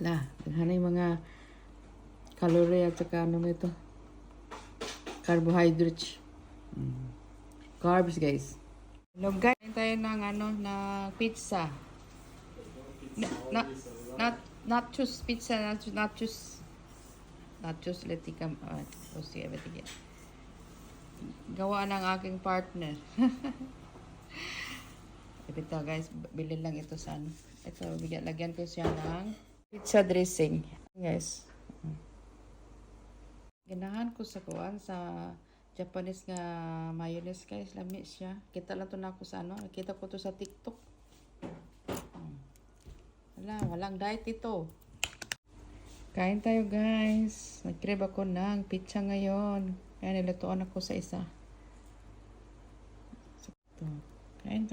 Hanay mga calorie at saka ano ito, carbohydrates. Carbs, guys. Hello guys, kain tayo ng na pizza. Nachos pizza, nachos letikam. Sige, betigyan. Gawa ng aking partner. Ito guys, bilhin lang ito sa Ito, lagyan ko siya ng pizza dressing. Guys. Ganahan ko sa Japanese nga mayonnaise guys. Lami siya. Kita lang to na ako sa Nakita ko to sa TikTok. Walang diet ito. Kain tayo guys. Nag-crave ako ng pizza ngayon. Kaya nilutuan ako sa isa. Kain.